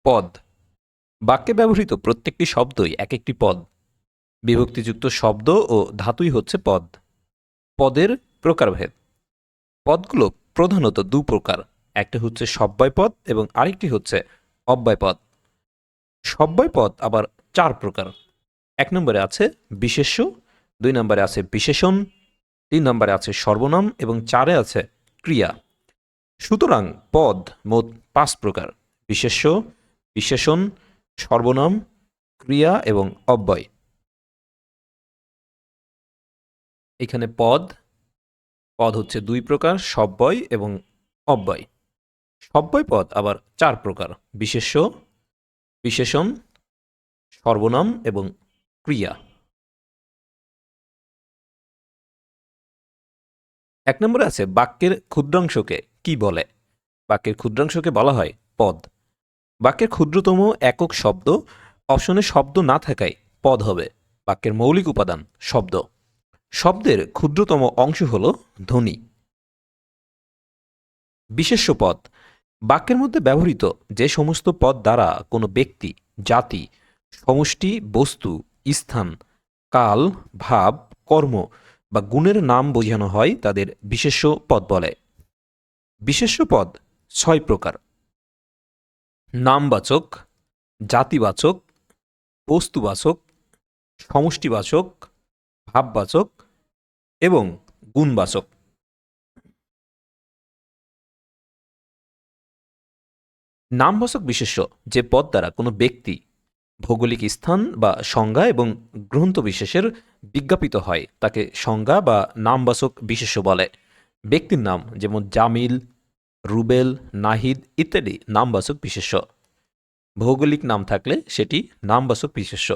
পদ। বাক্যে ব্যবহৃত প্রত্যেকটি শব্দই এক একটি পদ। বিভক্তিযুক্ত শব্দ ও ধাতুই হচ্ছে পদ। পদের প্রকারভেদ। পদগুলো প্রধানত দু প্রকার, একটা হচ্ছে সব্যয়পদ এবং আরেকটি হচ্ছে অব্যয়পদ। সব্যয়পদ আবার চার প্রকার। এক নম্বরে আছে বিশেষ্য, দুই নম্বরে আছে বিশেষণ, তিন নম্বরে আছে সর্বনাম এবং চারে আছে ক্রিয়া। সুতরাং পদ মোট পাঁচ প্রকার: বিশেষ্য, বিশেষণ, সর্বনাম, ক্রিয়া এবং অব্যয়। এখানে পদ পদ হচ্ছে দুই প্রকার, সব্যয় এবং অব্যয়। সব্যয় পদ আবার চার প্রকার: বিশেষ্য, বিশেষণ, সর্বনাম এবং ক্রিয়া। এক নম্বরে আছে বাক্যের ক্ষুদ্রাংশকে কি বলে। বাক্যের ক্ষুদ্রাংশকে বলা হয় পদ। বাক্যের ক্ষুদ্রতম একক শব্দ, অপশনে শব্দ না থাকায় পদ হবে। বাক্যের মৌলিক উপাদান শব্দ। শব্দের ক্ষুদ্রতম অংশ হল ধ্বনি। বিশেষ্য পদ বাক্যের মধ্যে ব্যবহৃত যে সমস্ত পদ দ্বারা কোনো ব্যক্তি, জাতি, সমষ্টি, বস্তু, স্থান, কাল, ভাব, কর্ম বা গুণের নাম বোঝানো হয় তাদের বিশেষ্য পদ বলে। বিশেষ্য পদ ছয় প্রকার: নামবাচক, জাতিবাচক, বস্তুবাচক, সমষ্টিবাচক, ভাববাচক এবং গুণবাচক। নামবাচক বিশেষ্য যে পদ দ্বারা কোনো ব্যক্তি, ভৌগোলিক স্থান বা সংজ্ঞা এবং গ্রন্থ বিশেষের বিজ্ঞাপিত হয় তাকে সংজ্ঞা বা নামবাচক বিশেষ্য বলে। ব্যক্তির নাম যেমন জামিল, রুবেল, নাহিদ ইত্যাদি নামবাচক বিশেষ্য। ভৌগোলিক নাম থাকলে সেটি নামবাচক বিশেষ্য।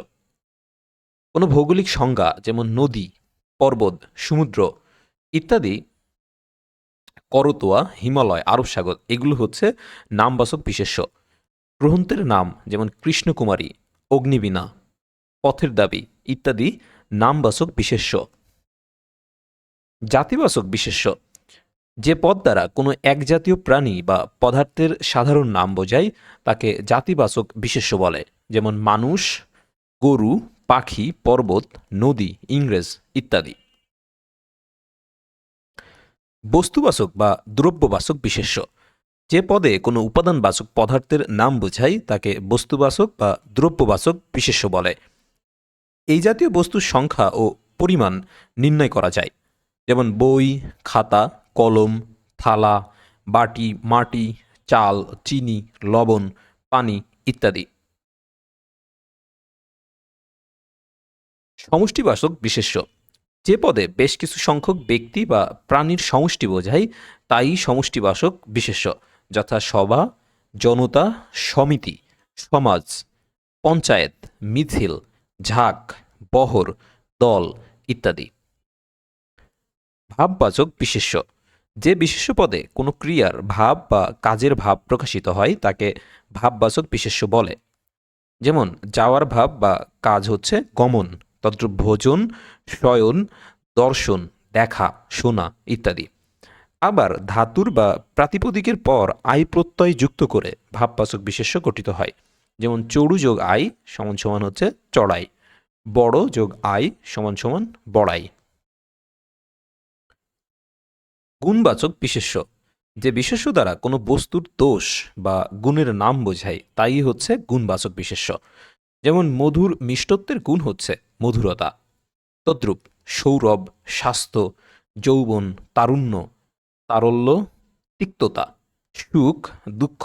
কোনো ভৌগোলিক সংজ্ঞা যেমন নদী, পর্বত, সমুদ্র ইত্যাদি, করতোয়া, হিমালয়, আরব সাগর এগুলো হচ্ছে নামবাচক বিশেষ্য। গ্রন্থের নাম যেমন কৃষ্ণকুমারী, অগ্নিবীণা, পথের দাবি ইত্যাদি নামবাচক বিশেষ্য। জাতিবাচক বিশেষ্য যে পদ দ্বারা কোনো একজাতীয় প্রাণী বা পদার্থের সাধারণ নাম বোঝায় তাকে জাতিবাচক বিশেষ্য বলে। যেমন মানুষ, গরু, পাখি, পর্বত, নদী, ইংরেজ ইত্যাদি। বস্তুবাচক বা দ্রব্যবাচক বিশেষ্য যে পদে কোনো উপাদানবাচক পদার্থের নাম বোঝায় তাকে বস্তুবাচক বা দ্রব্যবাচক বিশেষ্য বলে। এই জাতীয় বস্তুর সংখ্যা ও পরিমাণ নির্ণয় করা যায়। যেমন বই, খাতা, কলম, থালা, বাটি, মাটি, চাল, চিনি, লবণ, পানি ইত্যাদি। সমষ্টিবাচক বিশেষ্য যে পদে বেশ কিছু সংখ্যক ব্যক্তি বা প্রাণীর সমষ্টি বোঝায় তাই সমষ্টিবাচক বিশেষ্য, যথা সভা, জনতা, সমিতি, সমাজ, পঞ্চায়েত, মিছিল, ঝাঁক, বহর, দল ইত্যাদি। ভাববাচক বিশেষ্য যে বিশেষ্য পদে কোনো ক্রিয়ার ভাব বা কাজের ভাব প্রকাশিত হয় তাকে ভাববাচক বিশেষ্য বলে। যেমন যাওয়ার ভাব বা কাজ হচ্ছে গমন, তদ্রূপ ভোজন, শয়ন, দর্শন, দেখা, শোনা ইত্যাদি। আবার ধাতুর বা প্রাতিপদিকের পর আই প্রত্যয় যুক্ত করে ভাববাচক বিশেষ্য গঠিত হয়। যেমন চড়ু যোগ আই সমান সমান হচ্ছে চড়াই, বড় যোগ আই সমান সমান বড়াই। গুণবাচক বিশেষ্য যে বিশেষ্য দ্বারা কোনো বস্তুর দোষ বা গুণের নাম বোঝায় তাই হচ্ছে গুণবাচক বিশেষ্য। যেমন মধুর মিষ্টত্বের গুণ হচ্ছে মধুরতা, তদ্রূপ সৌরভ, স্বাস্থ্য, যৌবন, তারুণ্য, তারল্য, তিক্ততা, সুখ, দুঃখ,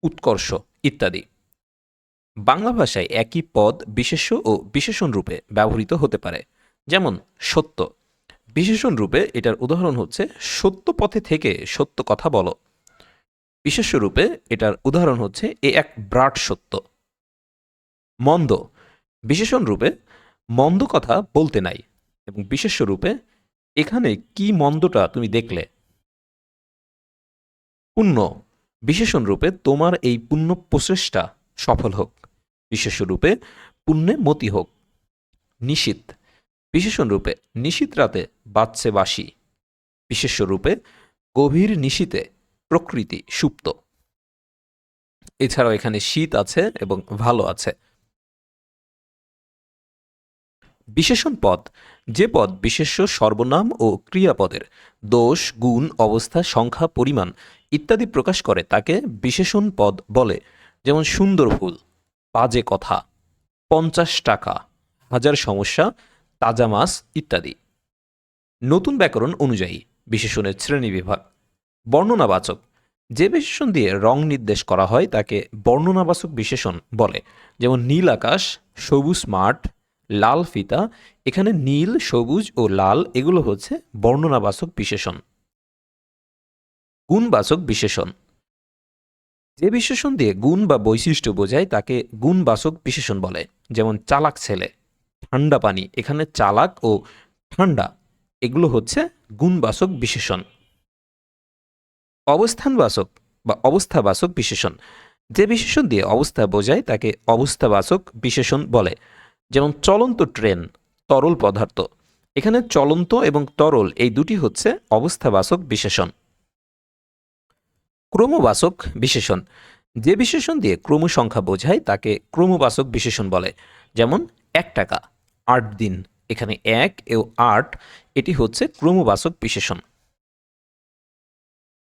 উৎকর্ষ ইত্যাদি। বাংলা ভাষায় একই পদ বিশেষ্য ও বিশেষণ রূপে ব্যবহৃত হতে পারে। যেমন সত্য বিশেষণ রূপে এটার উদাহরণ হচ্ছে সত্য পথে থেকে সত্য কথা বলো। বিশেষ্য রূপে এটার উদাহরণ হচ্ছে এ এক ব্রাট সত্য। মন্দ বিশেষণ রূপে মন্দ কথা বলতে নাই, এবং বিশেষ্য রূপে এখানে কি মন্দটা তুমি দেখলে। পুণ্য বিশেষণ রূপে তোমার এই পুণ্য প্রচেষ্টা সফল হোক। বিশেষ্য রূপে পুণ্যে মতি হোক। নিশীথ বিশেষণ রূপে নিশীথ রাতে বাজছে বাঁশি। বিশেষ্য রূপে গভীর নিশীথে প্রকৃতি সুপ্ত। এছাড়াও এখানে শীত আছে এবং ভালো আছে। বিশেষণ পদ, যে পদ বিশেষ্য, সর্বনাম ও ক্রিয়াপদের দোষ, গুণ, অবস্থা, সংখ্যা, পরিমাণ ইত্যাদি প্রকাশ করে তাকে বিশেষণ পদ বলে। যেমন সুন্দর ফুল, বাজে কথা, 50 টাকা, হাজার সমস্যা, তাজা মাছ ইত্যাদি। নতুন ব্যাকরণ অনুযায়ী বিশেষণের শ্রেণীবিভাগ। বর্ণনাবাচক, যে বিশেষণ দিয়ে রং নির্দেশ করা হয় তাকে বর্ণনাবাচক বিশেষণ বলে। যেমন নীল আকাশ, সবুজ মাঠ, লাল ফিতা। এখানে নীল, সবুজ ও লাল এগুলো হচ্ছে বর্ণনাবাচক বিশেষণ। গুণবাচক বিশেষণ, যে বিশেষণ দিয়ে গুণ বা বৈশিষ্ট্য বোঝায় তাকে গুণবাচক বিশেষণ বলে। যেমন চালাক ছেলে, ঠান্ডা পানি। এখানে চালাক ও ঠান্ডা এগুলো হচ্ছে গুণবাচক বিশেষণ। অবস্থানবাচক বা অবস্থাবাচক বিশেষণ, যে বিশেষণ দিয়ে অবস্থা বোঝায় তাকে অবস্থাবাচক বিশেষণ বলে। যেমন চলন্ত ট্রেন, তরল পদার্থ। এখানে চলন্ত এবং তরল এই দুটি হচ্ছে অবস্থাবাচক বিশেষণ। ক্রমবাচক বিশেষণ, যে বিশেষণ দিয়ে ক্রম সংখ্যা বোঝায় তাকে ক্রমবাচক বিশেষণ বলে। যেমন 1 টাকা, 8 দিন। এখানে 1 ও 8 এটি হচ্ছে ক্রমবাচক বিশেষণ।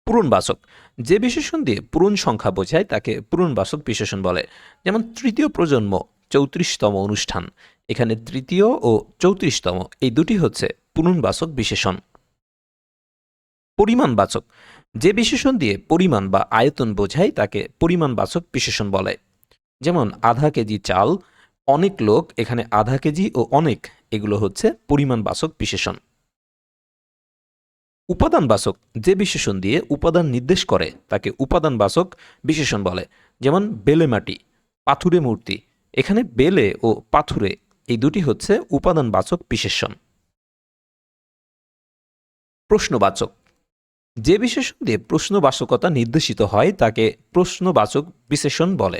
পূরণবাচক, যে বিশেষণ দিয়ে পূরণ সংখ্যা বোঝায় তাকে পূরণবাচক বিশেষণ বলে। যেমন তৃতীয় প্রজন্ম, 34তম অনুষ্ঠান। এখানে তৃতীয় ও 34তম এই দুটি হচ্ছে পূরণবাচক বিশেষণ। পরিমাণবাচক, যে বিশেষণ দিয়ে পরিমাণ বা আয়তন বোঝায় তাকে পরিমাণবাচক বিশেষণ বলে। যেমন আধা কেজি চাল, অনেক লোক। এখানে আধা কেজি ও অনেক এগুলো হচ্ছে পরিমাণবাচক বিশেষণ। উপাদানবাচক, যে বিশেষণ দিয়ে উপাদান নির্দেশ করে তাকে উপাদানবাচক বিশেষণ বলে। যেমন বেলে মাটি, পাথুরে মূর্তি। এখানে বেলে ও পাথুরে এই দুটি হচ্ছে উপাদানবাচক বিশেষণ। প্রশ্নবাচক, যে বিশেষণ দিয়ে প্রশ্নবাচকতা নির্দেশিত হয় তাকে প্রশ্নবাচক বিশেষণ বলে।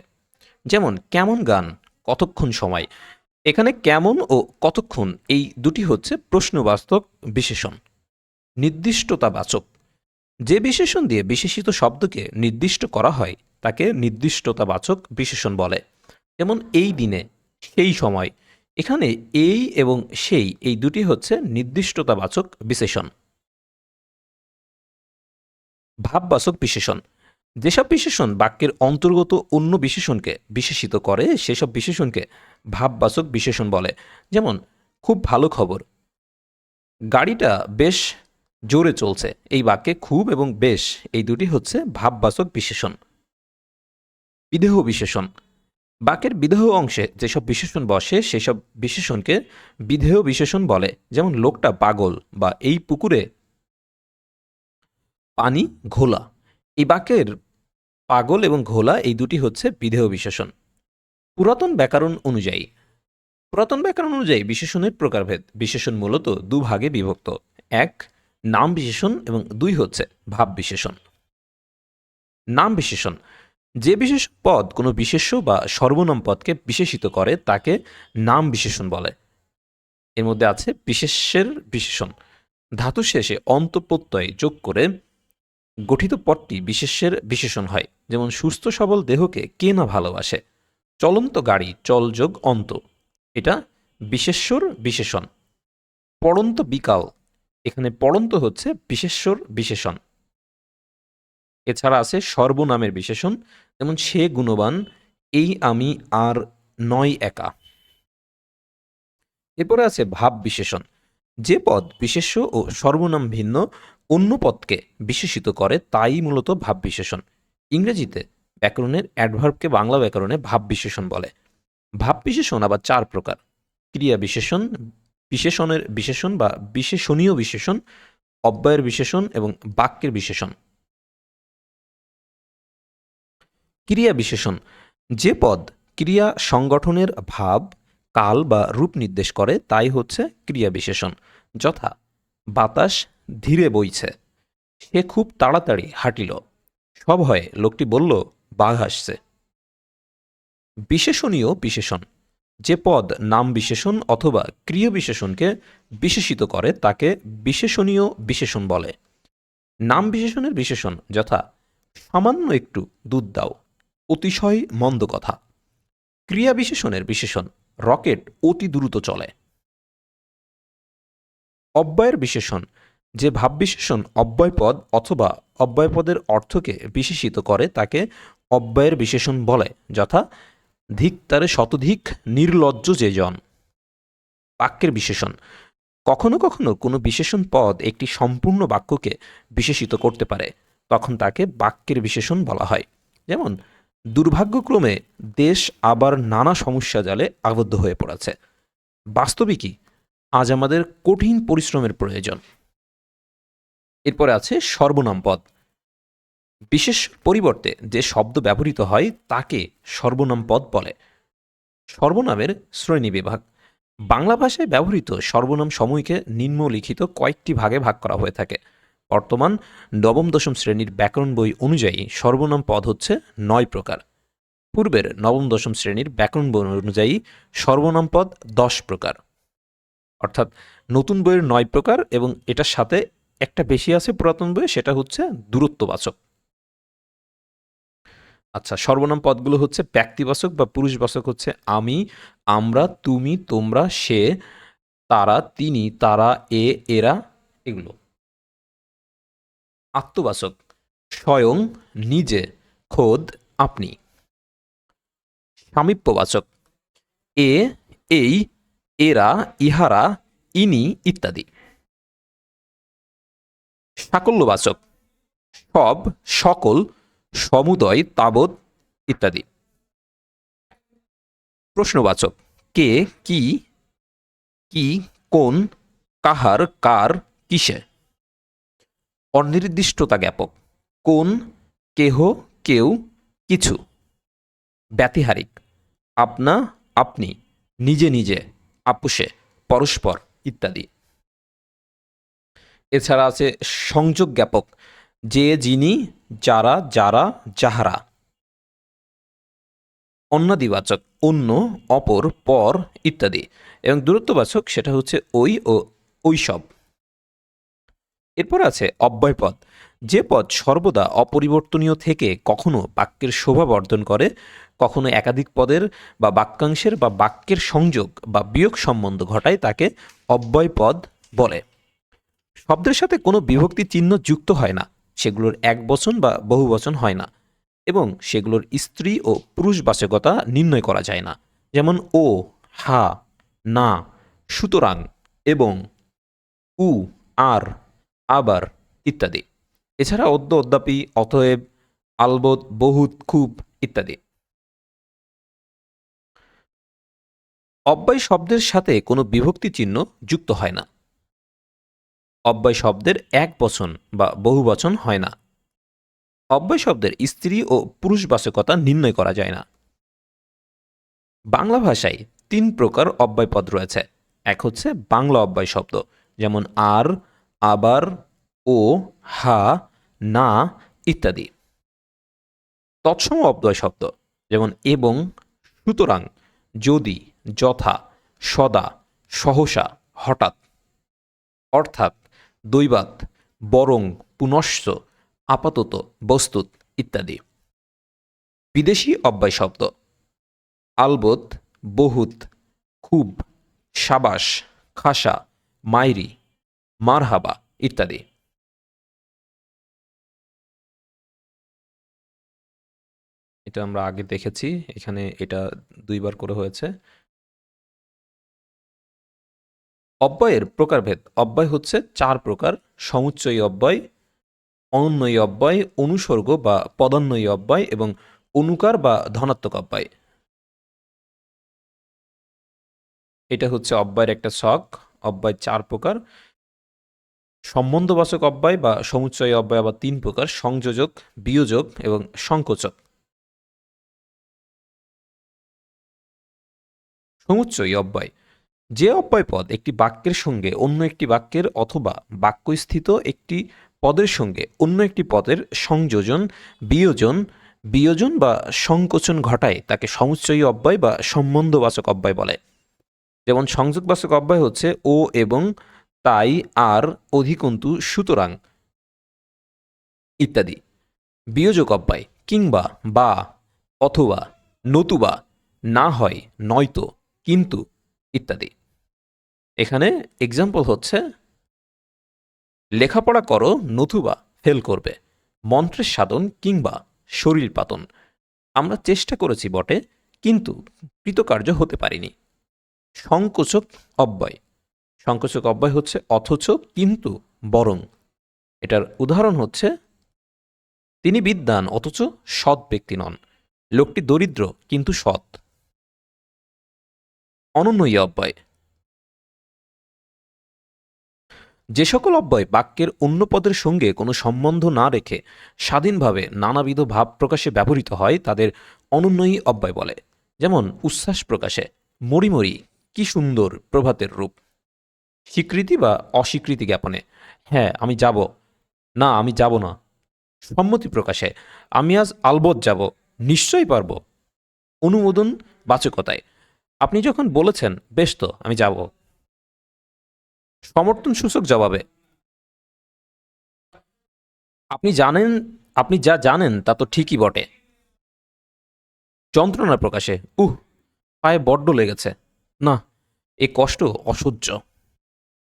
যেমন কেমন গান, কতক্ষণ সময়। এখানে কেমন ও কতক্ষণ এই দুটি হচ্ছে প্রশ্নবাচক বিশেষণ। নির্দিষ্টতাবাচক, যে বিশেষণ দিয়ে বিশেষিত শব্দকে নির্দিষ্ট করা হয় তাকে নির্দিষ্টতাবাচক বিশেষণ বলে। যেমন এই দিনে, সেই সময়। এখানে এই এবং সেই এই দুটি হচ্ছে নির্দিষ্টতাবাচক বিশেষণ। ভাববাচক বিশেষণ, যেসব বিশেষণ বাক্যের অন্তর্গত অন্য বিশেষণকে বিশেষিত করে সেসব বিশেষণকে ভাববাচক বিশেষণ বলে। যেমন খুব ভালো খবর, গাড়িটা বেশ জোরে চলছে। এই বাক্যে খুব এবং বেশ এই দুটি হচ্ছে ভাববাচক বিশেষণ। বিদেহ বিশেষণ, বাক্যের বিদেহ অংশে যেসব বিশেষণ বসে সেসব বিশেষণকে বিধেয় বিশেষণ বলে। যেমন লোকটা পাগল বা এই পুকুরে পানি ঘোলা। এই বাক্যের পাগল এবং ঘোলা এই দুটি হচ্ছে বিধেয় বিশেষণ। পুরাতন ব্যাকরণ অনুযায়ী, পুরাতন ব্যাকরণ অনুযায়ী বিশেষণের প্রকারভেদ। বিশেষণ মূলত দুভাগে বিভক্ত। 1 নাম বিশেষণ এবং 2 হচ্ছে ভাব বিশেষণ। নাম বিশেষণ, যে বিশেষ পদ কোনো বিশেষ্য বা সর্বনাম পদকে বিশেষিত করে তাকে নাম বিশেষণ বলে। এর মধ্যে আছে বিশেষ্যের বিশেষণ, ধাতু শেষে অন্ত প্রত্যয় যোগ করে গঠিত পদটি বিশেষ্যের বিশেষণ হয়। যেমন সুস্থ সবল দেহকে কে না ভালোবাসে। চলন্ত গাড়ি, চল যোগ অন্ত, এটা বিশেষ্যর বিশেষণ। পড়ন্ত বিকাল, এখানে পড়ন্ত হচ্ছে বিশেষ্যর বিশেষণ। এছাড়া আছে সর্বনামের বিশেষণ। যেমন সে গুণবান, এই আমি আর নয় একা। এরপরে আছে ভাব বিশেষণ, যে পদ বিশেষ্য ও সর্বনাম ভিন্ন অন্য পদকে বিশেষিত করে তাই মূলত ভাব বিশেষণ। ইংরেজিতে ব্যাকরণের অ্যাডভার্বকে বাংলা ব্যাকরণে ভাব বিশেষণ বলে। ভাব বিশেষণ আবার 4 প্রকার: ক্রিয়া বিশেষণ, বিশেষণের বিশেষণ বা বিশেষণীয় বিশেষণ, অব্যয়ের বিশেষণ এবং বাক্যের বিশেষণ। ক্রিয়া বিশেষণ, যে পদ ক্রিয়া সংগঠনের ভাব, কাল বা রূপ নির্দেশ করে তাই হচ্ছে ক্রিয়া বিশেষণ। যথা বাতাস ধীরে বইছে, সে খুব তাড়াতাড়ি হাঁটিল, সভয়ে লোকটি বলল বাঘ আসছে। বিশেষণীয় বিশেষণ, যে পদ নাম বিশেষণ অথবা ক্রিয়া বিশেষণকে বিশেষিত করে তাকে বিশেষণীয় বিশেষণ বলে। নাম বিশেষণের বিশেষণ যথা সামান্য একটু দুধ দাও, অতিশয় মন্দ কথা। ক্রিয়া বিশেষণের বিশেষণ, রকেট অতি দ্রুত চলে। অব্যয়ের বিশেষণ, যে ভাব বিশেষণ অব্যয়পদ অথবা অব্যয়পদের অর্থকে বিশেষিত করে তাকে অব্যয়ের বিশেষণ বলে, যথা ধিক তারে শতধিক নির্লজ্জ যে জন। বাক্যের বিশেষণ, কখনো কখনো কোনো বিশেষণ পদ একটি সম্পূর্ণ বাক্যকে বিশেষিত করতে পারে, তখন তাকে বাক্যের বিশেষণ বলা হয়। যেমন দুর্ভাগ্যক্রমে দেশ আবার নানা সমস্যা জালে আবদ্ধ হয়ে পড়েছে। বাস্তবিকই আজ আমাদের কঠিন পরিশ্রমের প্রয়োজন। এরপরে আছে সর্বনাম পদ। বিশেষ পরিবর্তে যে শব্দ ব্যবহৃত হয় তাকে সর্বনাম পদ বলে। সর্বনামের শ্রেণীবিভাগ, বাংলা ভাষায় ব্যবহৃত সর্বনাম সমূহকে নিম্নলিখিত কয়েকটি ভাগে ভাগ করা হয়ে থাকে। বর্তমান নবম দশম শ্রেণীর ব্যাকরণ বই অনুযায়ী সর্বনাম পদ হচ্ছে 9 প্রকার। পূর্বের নবম দশম শ্রেণীর ব্যাকরণ বই অনুযায়ী সর্বনাম পদ 10 প্রকার। অর্থাৎ নতুন বইয়ের 9 প্রকার এবং এটার সাথে একটা বেশি আছে পুরাতন বইয়ে, সেটা হচ্ছে দূরত্ববাচক। আচ্ছা, সর্বনাম পদগুলো হচ্ছে ব্যক্তিবাচক বা পুরুষবাচক হচ্ছে আমি, আমরা, তুমি, তোমরা, সে, তারা, তিনি, তারা, এরা, এগুলো। আত্মবাচক স্বয়ং, নিজে, খোদ, আপনি। সামীপ্যবাচক এ, এই, এরা, ইহারা, ইনি ইত্যাদি। সাকল্যবাচক সব, সকল, সমুদয়, তাবৎ ইত্যাদি। প্রশ্নবাচক কে, কি, কি, কোন, কাহার, কার, কিসে। অনির্দিষ্টতা জ্ঞাপক কোন, কেহ, কেউ, কিছু। ব্যতিহারিক আপনা, আপনি, নিজে নিজে, আপুসে, পরস্পর ইত্যাদি। এছাড়া আছে সংযোগ জ্ঞাপক যে, যিনি, যারা, যারা, যাহারা। অন্যাদিবাচক অন্য, অপর, পর ইত্যাদি। এবং দূরত্ববাচক সেটা হচ্ছে ওই ও ওইসব। এরপর আছে অব্যয়পদ, যে পদ সর্বদা অপরিবর্তনীয় থেকে কখনো বাক্যের শোভা বর্ধন করে, কখনো একাধিক পদের বা বাক্যাংশের বা বাক্যের সংযোগ বা বিয়োগ সম্বন্ধ ঘটায় তাকে অব্যয়পদ বলে। শব্দের সাথে কোনো বিভক্তি চিহ্ন যুক্ত হয় না, সেগুলোর একবচন বা বহুবচন হয় না, এবং সেগুলোর স্ত্রী ও পুরুষবাচকতা নির্ণয় করা যায় না। যেমন ও, হা, না, সুতরাং, এবং, উ, আর, আবার ইত্যাদি। এছাড়া অদ্য, অদ্যাপি, অতএব, আলবৎ, বহুত, খুব ইত্যাদি। অব্যয় শব্দের সাথে কোনো বিভক্তি চিহ্ন যুক্ত হয় না। অব্যয় শব্দের একবচন বা বহুবচন হয় না। অব্যয় শব্দের স্ত্রী ও পুরুষবাচকতা নির্ণয় করা যায় না। বাংলা ভাষায় 3 প্রকার অব্যয় পদ রয়েছে। এক হচ্ছে বাংলা অব্যয় শব্দ, যেমন আর, আবার, ও, হা, না ইত্যাদি। তৎসম অব্যয় শব্দ, যেমন এবং, সুতরাং, যদি, যথা, সদা, সহসা, হঠাৎ, অর্থাৎ, দৈবাৎ, বরং, পুনশ্চ, আপাতত, বস্তুত ইত্যাদি। বিদেশি অব্যয় শব্দ, আলবৎ, বহুত, খুব, সাবাস, খাসা, মাইরি, মারহাবা ইত্যাদি। এটা আমরা আগে দেখেছি, এখানে এটা 2 বার করে হয়েছে। অব্যয়ের প্রকারভেদ, অব্যয় হচ্ছে 4 প্রকার: সমুচ্চয়ী অব্যয়, অনন্বয়ী অব্যয়, অনুসর্গ বা পদান্বয়ী অব্যয় এবং অনুকার বা ধনাত্মক অব্যয়। এটা হচ্ছে অব্যয়ের একটা ছক। অব্যয় 4 প্রকার: সম্বন্ধবাচক অব্যয় বা সমুচ্চয়ী অব্যয় আবার 3 প্রকার: সংযোজক, বিয়োজক এবং সংকোচক। সমুচ্চয়ী অব্যয়, যে অব্যয় পদ একটি বাক্যের সঙ্গে অন্য একটি বাক্যের অথবা বাক্যস্থিত একটি পদের সঙ্গে অন্য একটি পদের সংযোজন, বিয়োজন, বিয়োজন বা সংকোচন ঘটায় তাকে সমুচ্চয়ী অব্যয় বা সম্বন্ধবাচক অব্যয় বলে। যেমন সংযোগবাচক অব্যয় হচ্ছে ও এবং, তাই, আর, অধিকন্তু, সুতরাং ইত্যাদি। বিয়োজক অব্যয় কিংবা, বা, অথবা, নতুবা, না হয়, নয়তো, কিন্তু ইত্যাদি। এখানে এক্সাম্পল হচ্ছে, লেখাপড়া করো নতুবা ফেল করবে, মন্ত্রের সাধন কিংবা শরীর পাতন, আমরা চেষ্টা করেছি বটে কিন্তু কৃতকার্য হতে পারিনি। সংকোচক অব্যয়, সংকোচক অব্যয় হচ্ছে অথচ, কিন্তু, বরং। এটার উদাহরণ হচ্ছে, তিনি বিদ্বান অথচ সৎ ব্যক্তি নন, লোকটি দরিদ্র কিন্তু সৎ। অনুনয়ী অব্যয়, যে সকল অব্যয় বাক্যের অন্য পদের সঙ্গে কোনো সম্বন্ধ না রেখে স্বাধীনভাবে নানাবিধ ভাব প্রকাশে ব্যবহৃত হয় তাদের অনুন্নয়ী অব্যয় বলে। যেমন উচ্ছ্বাস প্রকাশে, মরিমরি, কি সুন্দর প্রভাতের রূপ। স্বীকৃতি বা অস্বীকৃতি জ্ঞাপনে, হ্যাঁ আমি যাব, না আমি যাব না। সম্মতি প্রকাশে, আমি আজ আলবৎ যাব, নিশ্চয়ই পারব। অনুমোদন বাচকতায়, আপনি যখন বলেছেন বেশ তো আমি যাব। সমর্থন সূচক জবাবে, আপনি জানেন, আপনি যা জানেন তা তো ঠিকই বটে। যন্ত্রণা প্রকাশে, পায়ে বড্ড লেগেছে, না এ কষ্ট অসহ্য।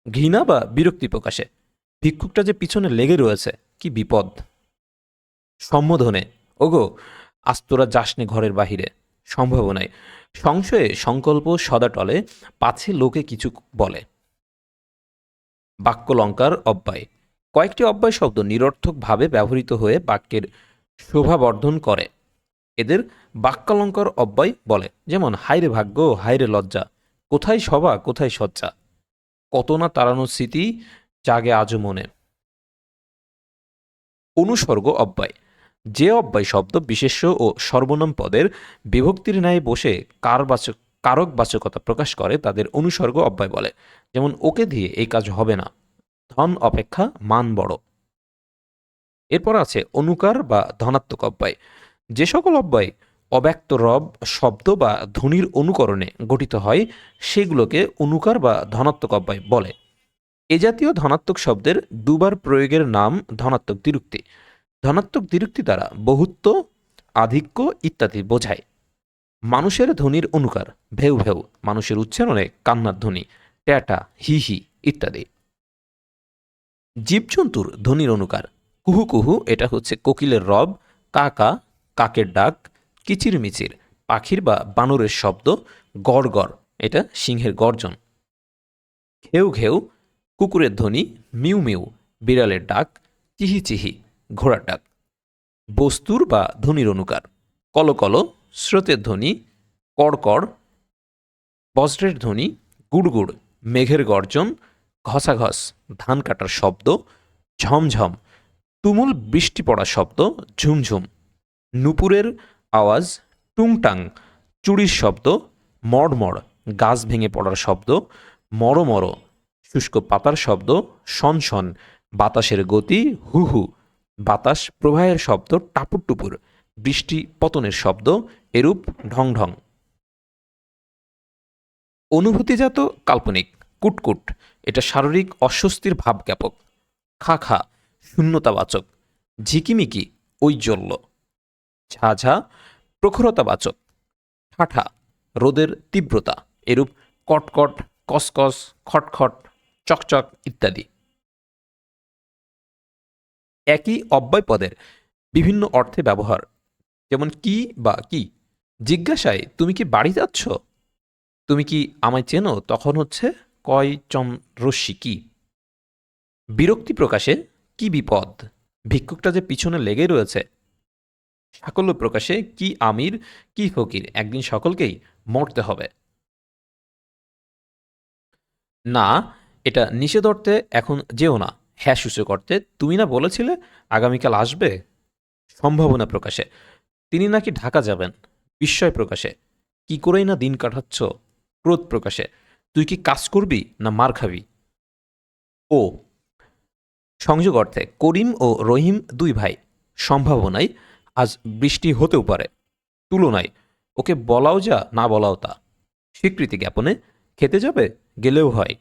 ঘৃণা বা বিরক্তি প্রকাশে, ভিক্ষুকটা যে পিছনে লেগে রয়েছে, কি বিপদ। সম্বোধনে, ওগো আজ তোরা যাসনে ঘরের বাহিরে, সম্ভাবনায়, সংশয়ে সংকল্প সদা টলে, পাছে লোকে কিছু বলে। বাক্যালঙ্কার অব্যয়, কয়েকটি অব্যয় শব্দ নিরর্থকভাবে ব্যবহৃত হয়ে বাক্যের শোভাবর্ধন করে, এদের বাক্যালঙ্কার অব্যয় বলে। যেমন হায়রে ভাগ্য, হায়রে লজ্জা, কোথায় সভা কোথায় সজ্জা, কত না তাড়ানোর স্মৃতি জাগে আজও মনে। অনুসর্গ অব্যয়, যে অব্যয় শব্দ বিশেষ্য ও সর্বনাম পদের বিভক্তির ন্যায় বসে কারকবাচকতা প্রকাশ করে তাদের অনুসর্গ অব্যয় বলে। যেমন ওকে দিয়ে এই কাজ হবে না, ধন অপেক্ষা মান বড়। এরপর আছে অনুকার বা ধনাত্মক অব্যয়, যে সকল অব্যয় অব্যক্ত রব শব্দ বা ধ্বনির অনুকরণে গঠিত হয় সেগুলোকে অনুকার বা ধনাত্মক অব্যয় বলে। এ জাতীয় ধনাত্মক শব্দের দুবার প্রয়োগের নাম ধনাত্মক দ্বিরুক্তি। ধনাত্মক দ্বিরুক্তি দ্বারা বহুত্ব, আধিক্য ইত্যাদি বোঝায়। মানুষের ধ্বনির অনুকার, ভেউ ভেউ, মানুষের উচ্চারণে কান্নার ধ্বনি, ট্যাটা, হি হি ইত্যাদি। জীবজন্তুর ধ্বনির অনুকার, কুহু কুহু এটা হচ্ছে কোকিলের রব, কা কা কাকের ডাক, কিচিরমিচির পাখির বা বানরের শব্দ, গড় গড় এটা সিংহের গর্জন। ঘেউ ঘেউ কুকুরের ধ্বনি, মিউ মিউ বিড়ালের ডাক, চিহি চিহি ঘোড়ার ডাক। বস্তুর বা ধ্বনির অনুকার, কলকল স্রোতের ধ্বনি, কড়কড় বজ্রের ধ্বনি, গুড়গুড় মেঘের গর্জন, ঘসাঘস ধান কাটার শব্দ, ঝমঝম তুমুল বৃষ্টি পড়ার শব্দ, ঝুমঝুম নুপুরের আওয়াজ, টুংটাং চুড়ির শব্দ, মড়মড় গাছ ভেঙে পড়ার শব্দ, মরমর শুষ্ক পাতার শব্দ, সনসন বাতাসের গতি, হু হু বাতাস প্রবাহের শব্দ, টাপুর টুপুর বৃষ্টি পতনের শব্দ, এরূপ ঢং ঢং। অনুভূতিজাত কাল্পনিক, কুটকুট এটা শারীরিক অস্বস্তির ভাব জ্ঞাপক। খা খা শূন্যতাবাচক, ঝিকিমিকি ঔজ্জ্বল্য, ঝাঝা প্রখরতাবাচক, ঠাঠা রোদের তীব্রতা, এরূপ কটকট, কসকস, খটখট, চকচক ইত্যাদি। একই অব্যয় পদের বিভিন্ন অর্থে ব্যবহার, যেমন কি বা কি। জিজ্ঞাসায় তুমি কি বাড়ি যাচ্ছ, তুমি কি আমায় চেনো, তখন হচ্ছে কয় চম রশ্মি কি। বিরক্তি প্রকাশে, কি বিপদ, ভিক্ষুকটা যে পিছনে লেগে রয়েছে। সাকল্য প্রকাশে, কি আমির কি ফকির, একদিন সকলকেই মরতে হবে। না এটা নিষেধ অর্থে এখন যেও না, হ্যাঁ সূচক অর্থে তুমি না বলেছিলে আগামীকাল আসবে। সম্ভাবনা প্রকাশে, তিনি নাকি ঢাকা যাবেন। বিস্ময় প্রকাশে, কি করেই না দিন কাটাচ্ছ। ক্রোধ প্রকাশে, তুই কি কাজ করবি না মার খাবি। ও সংযোগ অর্থে, করিম ও রহিম দুই ভাই, সম্ভাবনায় আজ বৃষ্টি হতেও পারে, তুলনায় ওকে বলাও যা না বলাও তা। স্বীকৃতি জ্ঞাপনে, খেতে যাবে গেলেও হয়।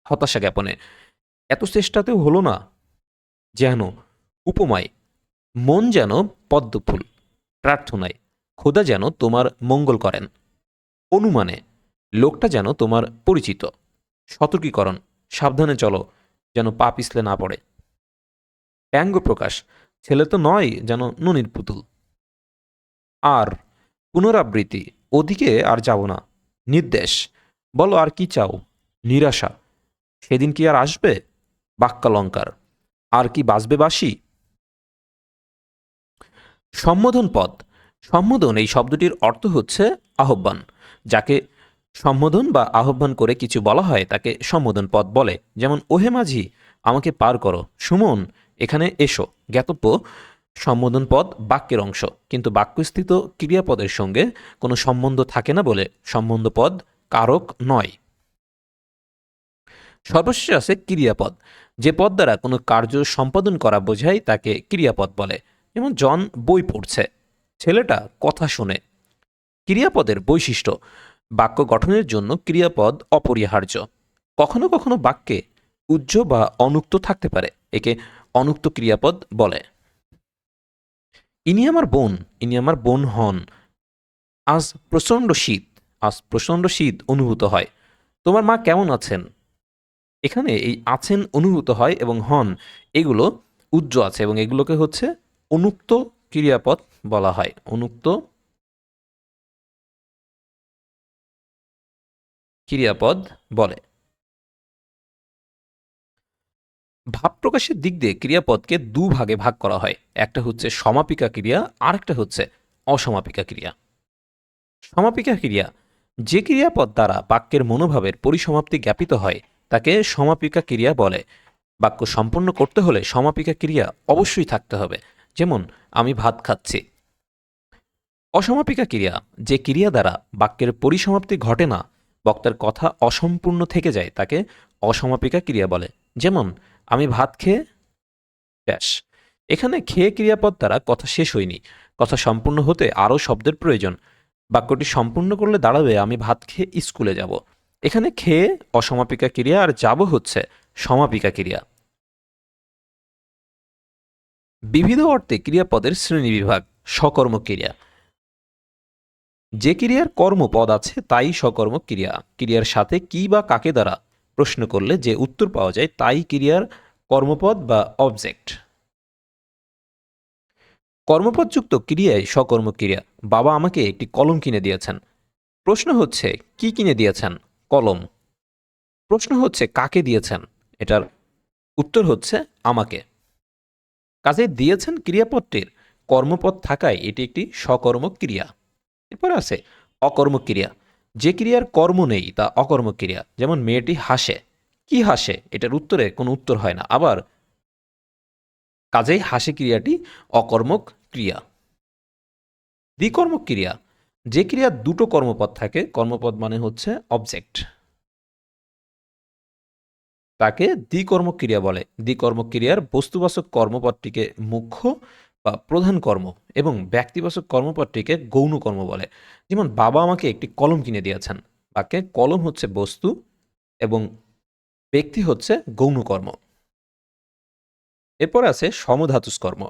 হতাশা জ্ঞাপনে, এত চেষ্টাতেও হলো না। যেন উপমায়, মন যেন পদ্মফুল, প্রার্থনায় খোদা যেন তোমার মঙ্গল করেন। অনুমানে, লোকটা যেন তোমার পরিচিত। সতর্কীকরণ, সাবধানে চলো যেন পা পিছলে না পড়ে। ব্যঙ্গ প্রকাশ, ছেলে তো নয় যেন ননির পুতুল। আর পুনরাবৃত্তি, ওদিকে আর যাব না। নির্দেশ, বলো আর কি চাও। নিরাশা, সেদিন কি আর আসবে। বাক্যালঙ্কার, আর কি বাজবে বাসি। সম্বোধন পদ, সম্বোধন এই শব্দটির অর্থ হচ্ছে আহ্বান। যাকে সম্বোধন বা আহ্বান করে কিছু বলা হয় তাকে সম্বোধন পদ বলে। যেমন, ওহে মাঝি, আমাকে পার করো। সুমন, এখানে এসো। জ্ঞাতব্য, সম্বোধন পদ বাক্যের অংশ, কিন্তু বাক্যস্থিত ক্রিয়াপদের সঙ্গে কোনো সম্বন্ধ থাকে না বলে সম্বন্ধ পদ কারক নয়। সর্বশেষে আছে ক্রিয়াপদ। যে পদ দ্বারা কোনো কার্য সম্পাদন করা বোঝায় তাকে ক্রিয়াপদ বলে। যেমন, জন বই পড়ছে, ছেলেটা কথা শোনে। ক্রিয়াপদের বৈশিষ্ট্য, বাক্য গঠনের জন্য ক্রিয়াপদ অপরিহার্য। কখনো কখনো বাক্যে উজ্জ বা অনুক্ত থাকতে পারে, একে অনুক্ত ক্রিয়াপদ বলে। ইনি আমার বোন, ইনি আমার বোন হন। আজ প্রচণ্ড শীত, আজ প্রচণ্ড শীত অনুভূত হয়। তোমার মা কেমন আছেন। এখানে এই আছেন অনুভূত হয় এবং হন এগুলো উজ্জ আছে এবং এগুলোকে হচ্ছে অনুক্ত ক্রিয়াপদ বলা হয়। অনুক্ত ক্রিয়াপদ বলে। ভাব প্রকাশের দিক দিয়ে ক্রিয়াপদকে দুভাগে ভাগ করা হয়। একটা হচ্ছে সমাপিকা ক্রিয়া, আর একটা হচ্ছে অসমাপিকা ক্রিয়া। সমাপিকা ক্রিয়া, যে ক্রিয়াপদ দ্বারা বাক্যের মনোভাবের পরিসমাপ্তি জ্ঞাপিত হয় তাকে সমাপিকা ক্রিয়া বলে। বাক্য সম্পন্ন করতে হলে সমাপিকা ক্রিয়া অবশ্যই থাকতে হবে। যেমন, আমি ভাত খাচ্ছি। অসমাপিকা ক্রিয়া, যে ক্রিয়া দ্বারা বাক্যের পরিসমাপ্তি ঘটে না, বক্তার কথা অসম্পূর্ণ থেকে যায় তাকে অসমাপিকা ক্রিয়া বলে। যেমন, আমি ভাত খেয়ে ব্যাস। এখানে খেয়ে ক্রিয়াপদ দ্বারা কথা শেষ হয়নি, কথা সম্পূর্ণ হতে আরও শব্দের প্রয়োজন। বাক্যটি সম্পূর্ণ করলে দাঁড়াবে আমি ভাত খেয়ে স্কুলে যাব। এখানে খেয়ে অসমাপিকা ক্রিয়া আর যাব হচ্ছে সমাপিকা ক্রিয়া। বিবিধ অর্থে ক্রিয়াপদের শ্রেণীবিভাগ। সকর্ম ক্রিয়া, যে ক্রিয়ার কর্মপদ আছে তাই সকর্ম ক্রিয়া। ক্রিয়ার সাথে কি বা কাকে দ্বারা প্রশ্ন করলে যে উত্তর পাওয়া যায় তাই ক্রিয়ার কর্মপদ বা অবজেক্ট। কর্মপদযুক্ত ক্রিয়ায় সকর্ম ক্রিয়া। বাবা আমাকে একটি কলম কিনে দিয়েছেন। প্রশ্ন হচ্ছে কি কিনে দিয়েছেন। কলম। প্রশ্ন হচ্ছে কাকে দিয়েছেন। এটার উত্তর হচ্ছে আমাকে। কাজে দিয়েছেন ক্রিয়াপদটির কর্মপদ থাকায় এটি একটি সকর্ম ক্রিয়া। এরপর আছে অকর্মক ক্রিয়া, যে ক্রিয়ার কর্ম নেই তা অকর্মক ক্রিয়া। যেমন, মেয়েটি হাসে। কি হাসে, এটার উত্তরে কোনো উত্তর হয় না, আবার কাজেই হাসে ক্রিয়াটি অকর্মক ক্রিয়া। দ্বিকর্মক ক্রিয়া, যে ক্রিয়ার দুটো কর্মপদ থাকে, কর্মপদ মানে হচ্ছে অবজেক্ট, তাকে দ্বিকর্মক ক্রিয়া বলে। দ্বিকর্মক ক্রিয়ার বস্তুবাচক কর্মপদটিকে মুখ্য বা প্রধান কর্ম এবং ব্যক্তিবাচক কর্মপদটিকে গৌণ কর্ম বলে। যেমন, বাবা আমাকে একটি কলম কিনে দিয়েছেন। বাক্যে কলম হচ্ছে বস্তু এবং ব্যক্তি হচ্ছে গৌণ কর্ম। এরপর আছে সমধাতুস কর্ম।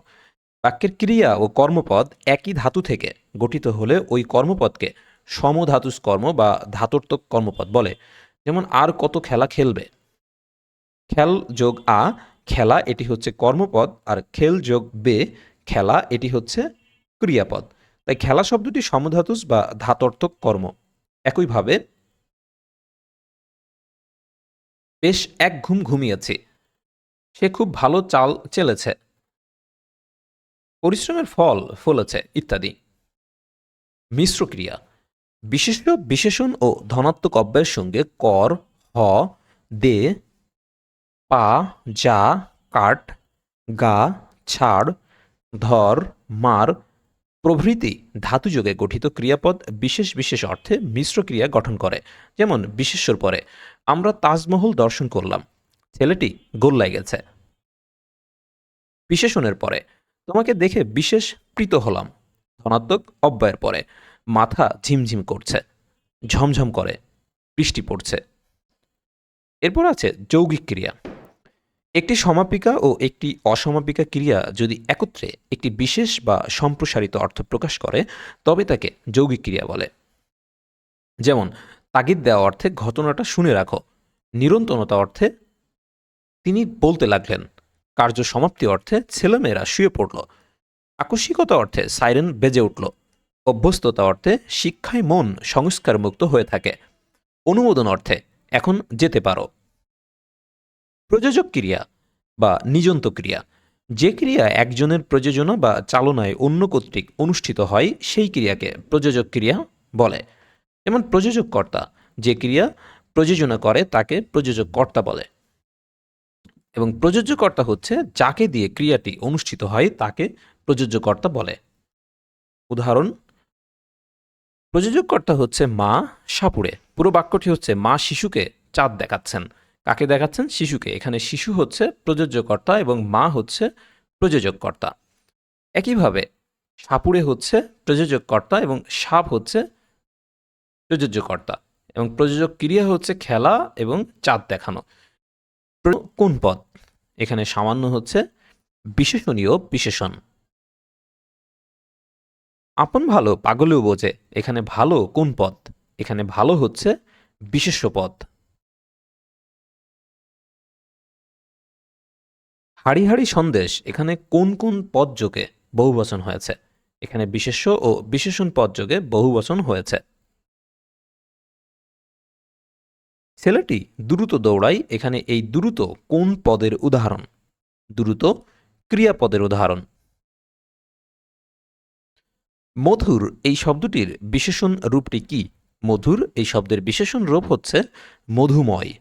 বাক্যের ক্রিয়া ও কর্মপদ একই ধাতু থেকে গঠিত হলে ওই কর্মপদকে সমধাতুস কর্ম বা ধাতোর্থক কর্মপদ বলে। যেমন, আর কত খেলা খেলবে। খেল যোগ আ, খেলা, এটি হচ্ছে কর্মপদ, আর খেল যোগ বে, খেলা, এটি হচ্ছে ক্রিয়াপদ। তাই খেলা শব্দটি সমধাতুস বা ধাতর্থক কর্ম। একইভাবে, বেশ এক ঘুম ঘুমিয়েছে, সে খুব ভালো চাল চেলেছে, পরিশ্রমের ফল ফলেছে ইত্যাদি। মিশ্র ক্রিয়া, বিশেষ্য বিশেষণ ও ধনাত্মক অব্যয়ের সঙ্গে কর, হ, দে, পা, যা, কাট, গা, ছাড়, ধর, মার প্রভৃতি ধাতুযোগে গঠিত ক্রিয়াপদ বিশেষ বিশেষ অর্থে মিশ্র ক্রিয়া গঠন করে। যেমন, বিশেষ্যর পরে আমরা তাজমহল দর্শন করলাম, ছেলেটি গোল্লায় গেছে। বিশেষণের পরে তোমাকে দেখে বিশেষ প্রীত হলাম, ধনাত্মক অব্যয়ের পরে মাথা ঝিমঝিম করছে, ঝমঝম করে, বৃষ্টি পড়ছে। এরপর আছে যৌগিক ক্রিয়া। একটি সমাপিকা ও একটি অসমাপিকা ক্রিয়া যদি একত্রে একটি বিশেষ বা সম্প্রসারিত অর্থ প্রকাশ করে তবে তাকে যৌগিক ক্রিয়া বলে। যেমন তাগিদ দেওয়া অর্থে ঘটনাটা শুনে রাখো, নিরন্তরতা অর্থে তিনি বলতে লাগলেন, কার্য সমাপ্তি অর্থে ছেলেমেয়েরা শুয়ে পড়ল, আকস্মিকতা অর্থে সাইরেন বেজে উঠল, অভ্যস্ততা অর্থে শিক্ষায় মন সংস্কার মুক্ত হয়ে থাকে, অনুমোদন অর্থে এখন যেতে পারো। প্রযোজক ক্রিয়া বা নিযন্ত ক্রিয়া, যে ক্রিয়া একজনের প্রযোজনা বা চালনায় অন্য কর্তৃক অনুষ্ঠিত হয় সেই ক্রিয়াকে প্রযোজক ক্রিয়া বলে। যেমন প্রযোজক কর্তা, যে ক্রিয়া প্রযোজনা করে তাকে প্রযোজক কর্তা বলে। এবং প্রযোজ্যকর্তা হচ্ছে যাকে দিয়ে ক্রিয়াটি অনুষ্ঠিত হয় তাকে প্রযোজ্যকর্তা বলে। উদাহরণ, প্রযোজককর্তা হচ্ছে মা সাপুড়ে। পুরো বাক্যটি হচ্ছে মা শিশুকে চাঁদ দেখাচ্ছেন। কাকে দেখাচ্ছেন? শিশুকে। এখানে শিশু হচ্ছে প্রযোজ্যকর্তা এবং মা হচ্ছে প্রযোজককর্তা। একইভাবে সাপুড়ে হচ্ছে প্রযোজককর্তা এবং সাপ হচ্ছে প্রযোজ্যকর্তা, এবং প্রযোজক ক্রিয়া হচ্ছে খেলা এবং চাঁদ দেখানো। কোন পদ? এখানে সামান্য হচ্ছে বিশেষণীয় বিশেষণ। আপন ভালো পাগলেও বোঝে, এখানে ভালো কোন পদ? এখানে ভালো হচ্ছে বিশেষ্য পদ। হাড়ি হাড়ি সন্দেশ, এখানে কোন কোন পদ যোগে বহুবচন হয়েছে? এখানে বিশেষ্য ও বিশেষণ পদ যোগে বহুবচন হয়েছে। ছেলেটি দ্রুত দৌড়ায়, এখানে এই দ্রুত কোন পদের উদাহরণ? দ্রুত ক্রিয়াপদের উদাহরণ। মধুর এই শব্দটির বিশেষণ রূপটি কি? মধুর এই শব্দের বিশেষণ রূপ হচ্ছে মধুময়।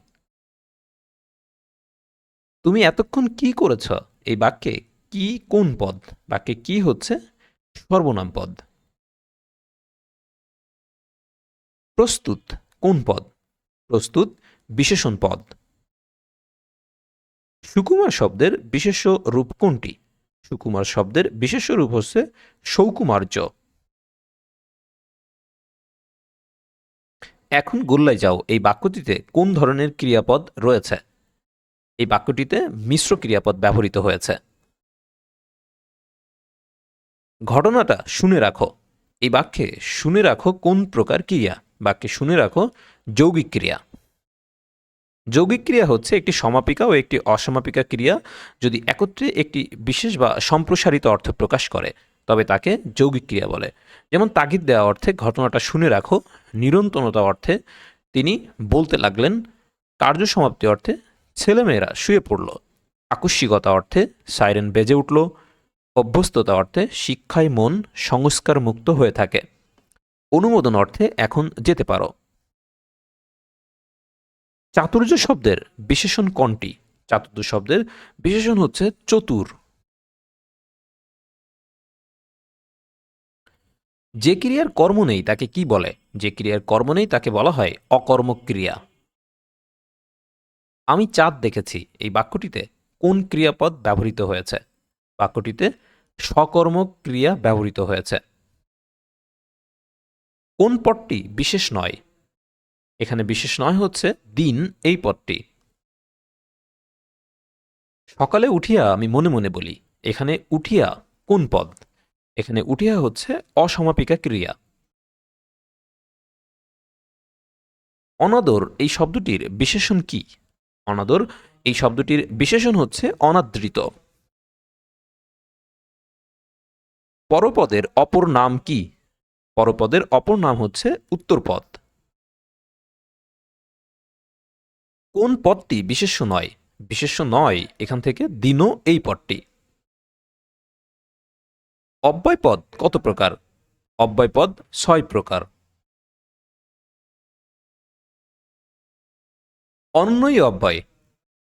তুমি এতক্ষণ কি করেছ? এই বাক্যে কি কোন পদ? বাক্যে কি হচ্ছে সর্বনাম পদ। প্রস্তুত কোন পদ? প্রস্তুত বিশেষণ পদ। সুকুমার শব্দের বিশেষ্য রূপ কোনটি? সুকুমার শব্দের বিশেষ্য রূপ হচ্ছে সৌকুমার্য। এখন গোল্লায় যাও এই বাক্যটিতে কোন ধরনের ক্রিয়াপদ রয়েছে? এই বাক্যটিতে মিশ্র ক্রিয়াপদ ব্যবহৃত হয়েছে। ঘটনাটা শুনে রাখো, এই বাক্যে শুনে রাখো কোন প্রকার ক্রিয়া? বাক্যে শুনে রাখো যৌগিক ক্রিয়া। যৌগিক ক্রিয়া হচ্ছে একটি সমাপিকা ও একটি অসমাপিকা ক্রিয়া যদি একত্রে একটি বিশেষ বা সম্প্রসারিত অর্থ প্রকাশ করে তবে তাকে যৌগিক ক্রিয়া বলে। যেমন তাগিদ দেওয়া অর্থে ঘটনাটা শুনে রাখো, নিরন্তরতা অর্থে তিনি বলতে লাগলেন, কার্য সমাপ্তি অর্থে ছেলেমেয়েরা শুয়ে পড়ল, আকস্মিকতা অর্থে সাইরেন বেজে উঠল, অভ্যস্ততা অর্থে শিক্ষায় মন সংস্কার মুক্ত হয়ে থাকে, অনুমোদন অর্থে এখন যেতে পারো। চাতুর্য শব্দের বিশেষণ কোনটি? চাতুর্য শব্দের বিশেষণ হচ্ছে চতুর। যে ক্রিয়ার কর্ম নেই তাকে কি বলে? যে ক্রিয়ার কর্ম নেই তাকে বলা হয় অকর্মক ক্রিয়া। আমি চাঁদ দেখেছি এই বাক্যটিতে কোন ক্রিয়াপদ ব্যবহৃত হয়েছে? বাক্যটিতে সকর্মক ক্রিয়া ব্যবহৃত হয়েছে। কোন পদটি বিশেষ নয়? এখানে বিশেষ নয় হচ্ছে দিন এই পদটি। সকালে উঠিয়া আমি মনে মনে বলি, এখানে উঠিয়া কোন পদ? এখানে উঠিয়া হচ্ছে অসমাপিকা ক্রিয়া। অনাদর এই শব্দটির বিশেষণ কি? অনাদর এই শব্দটির বিশেষণ হচ্ছে অনাদৃত। পরপদের অপর নাম কি? পরপদের অপর নাম হচ্ছে উত্তরপদ। কোন পদটি বিশেষ্য নয়? বিশেষ্য নয় এখান থেকে দিনও এই পদটি। অব্যয়পদ কত প্রকার? অব্যয়পদ 6 প্রকার। অনন্যই অব্যয়,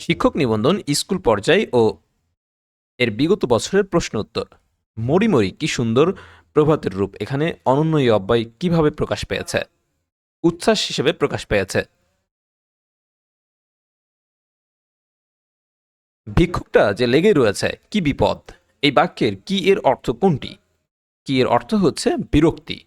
শিক্ষক নিবন্ধন, স্কুল পর্যায় ও এর বিগত বছরের প্রশ্ন উত্তর। মরি মরি কি সুন্দর প্রভাতের রূপ, এখানে অনন্যই অব্যয় কিভাবে প্রকাশ পেয়েছে? উচ্ছ্বাস হিসেবে প্রকাশ পেয়েছে। ভিক্ষুকটা যে লেগে রয়েছে কি বিপদ, এই বাক্যের কি এর অর্থ কোনটি? কি এর অর্থ হচ্ছে বিরক্তি।